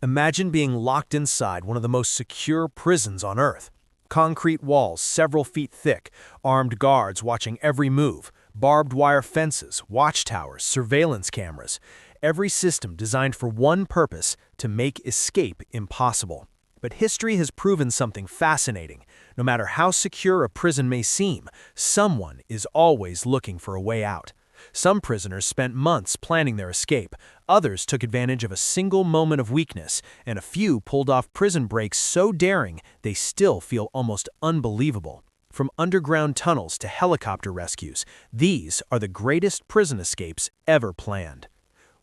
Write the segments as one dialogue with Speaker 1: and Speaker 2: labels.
Speaker 1: Imagine being locked inside one of the most secure prisons on Earth. Concrete walls several feet thick, armed guards watching every move, barbed wire fences, watchtowers, surveillance cameras. Every system designed for one purpose: to make escape impossible. But history has proven something fascinating. No matter how secure a prison may seem, someone is always looking for a way out. Some prisoners spent months planning their escape, others took advantage of a single moment of weakness, and a few pulled off prison breaks so daring they still feel almost unbelievable. From underground tunnels to helicopter rescues, these are the greatest prison escapes ever planned.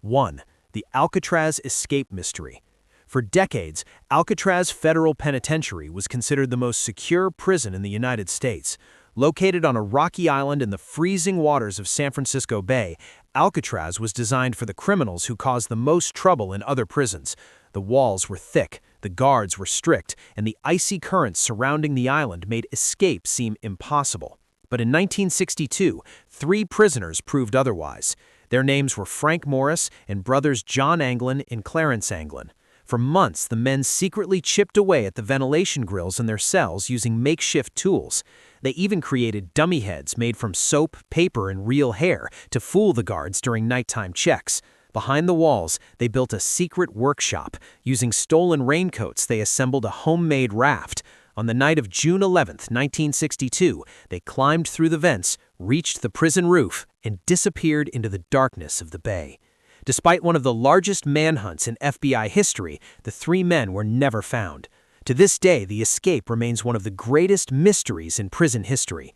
Speaker 1: 1. The Alcatraz escape mystery. For decades, Alcatraz Federal Penitentiary was considered the most secure prison in the United States. Located on a rocky island in the freezing waters of San Francisco Bay, Alcatraz was designed for the criminals who caused the most trouble in other prisons. The walls were thick, the guards were strict, and the icy currents surrounding the island made escape seem impossible. But in 1962, 3 prisoners proved otherwise. Their names were Frank Morris and brothers John Anglin and Clarence Anglin. For months, the men secretly chipped away at the ventilation grills in their cells using makeshift tools. They even created dummy heads made from soap, paper, and real hair to fool the guards during nighttime checks. Behind the walls, they built a secret workshop. Using stolen raincoats, they assembled a homemade raft. On the night of June 11, 1962, they climbed through the vents, reached the prison roof, and disappeared into the darkness of the bay. Despite one of the largest manhunts in FBI history, the 3 men were never found. To this day, the escape remains one of the greatest mysteries in prison history.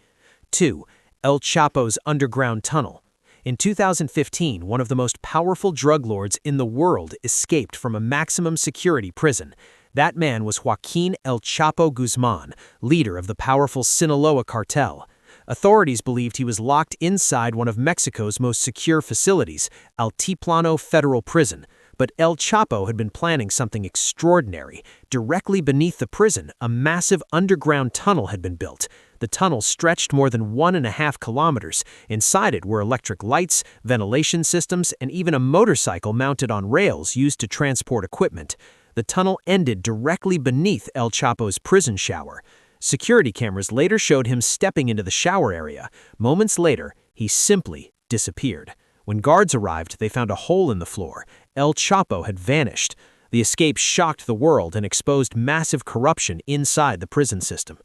Speaker 1: 2. El Chapo's underground tunnel. In 2015, one of the most powerful drug lords in the world escaped from a maximum security prison. That man was Joaquín El Chapo Guzmán, leader of the powerful Sinaloa cartel. Authorities believed he was locked inside one of Mexico's most secure facilities, Altiplano Federal Prison. But El Chapo had been planning something extraordinary. Directly beneath the prison, a massive underground tunnel had been built. The tunnel stretched more than 1.5 kilometers. Inside it were electric lights, ventilation systems, and even a motorcycle mounted on rails used to transport equipment. The tunnel ended directly beneath El Chapo's prison shower. Security cameras later showed him stepping into the shower area. Moments later, he simply disappeared. When guards arrived, they found a hole in the floor. El Chapo had vanished. The escape shocked the world and exposed massive corruption inside the prison system.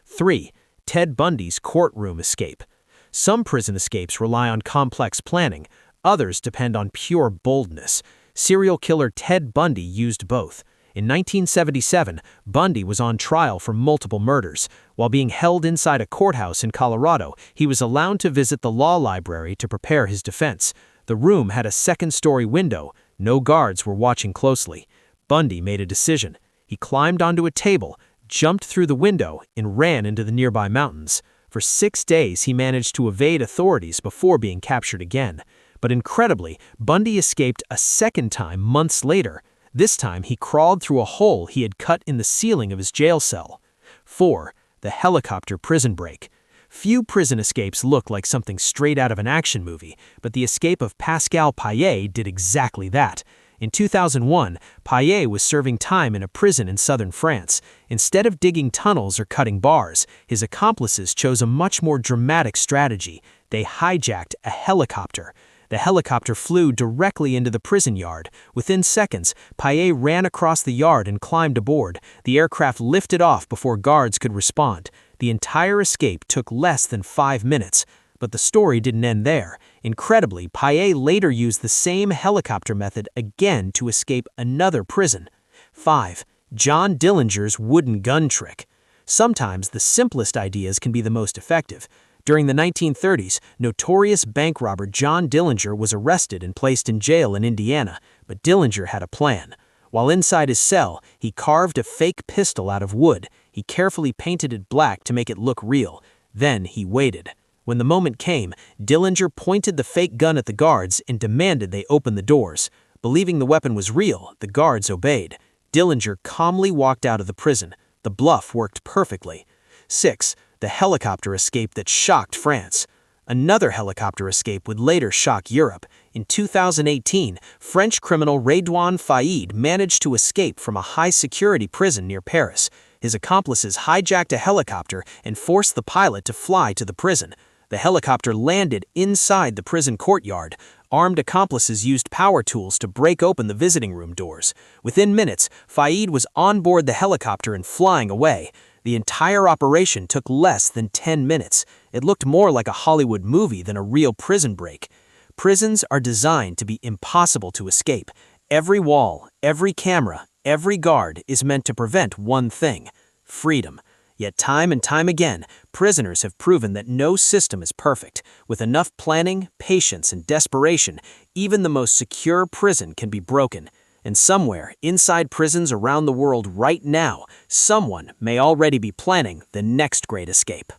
Speaker 1: 3. Ted Bundy's courtroom escape. Some prison escapes rely on complex planning. Others depend on pure boldness. Serial killer Ted Bundy used both. In 1977, Bundy was on trial for multiple murders. While being held inside a courthouse in Colorado, he was allowed to visit the law library to prepare his defense. The room had a second-story window. No guards were watching closely. Bundy made a decision. He climbed onto a table, jumped through the window, and ran into the nearby mountains. For 6 days, he managed to evade authorities before being captured again. But incredibly, Bundy escaped a second time months later. This time, he crawled through a hole he had cut in the ceiling of his jail cell. 4. The helicopter prison break. Few prison escapes look like something straight out of an action movie, but the escape of Pascal Payet did exactly that. In 2001, Payet was serving time in a prison in southern France. Instead of digging tunnels or cutting bars, his accomplices chose a much more dramatic strategy. They hijacked a helicopter. The helicopter flew directly into the prison yard. Within seconds, Payet ran across the yard and climbed aboard. The aircraft lifted off before guards could respond. The entire escape took less than 5 minutes. But the story didn't end there. Incredibly, Payet later used the same helicopter method again to escape another prison. 5. John Dillinger's wooden gun trick. Sometimes the simplest ideas can be the most effective. During the 1930s, notorious bank robber John Dillinger was arrested and placed in jail in Indiana, but Dillinger had a plan. While inside his cell, he carved a fake pistol out of wood. He carefully painted it black to make it look real. Then he waited. When the moment came, Dillinger pointed the fake gun at the guards and demanded they open the doors. Believing the weapon was real, the guards obeyed. Dillinger calmly walked out of the prison. The bluff worked perfectly. 6. The helicopter escape that shocked France.
Speaker 2: Another helicopter escape would later shock Europe. In 2018, French criminal Rédoine Faïd managed to escape from a high-security prison near Paris. His accomplices hijacked a helicopter and forced the pilot to fly to the prison. The helicopter landed inside the prison courtyard. Armed accomplices used power tools to break open the visiting room doors. Within minutes, Faïd was on board the helicopter and flying away. The entire operation took less than 10 minutes. It looked more like a Hollywood movie than a real prison break. Prisons are designed to be impossible to escape. Every wall, every camera, every guard is meant to prevent one thing: freedom. Yet time and time again, prisoners have proven that no system is perfect. With enough planning, patience, and desperation, even the most secure prison can be broken. And somewhere inside prisons around the world right now, someone may already be planning the next great escape.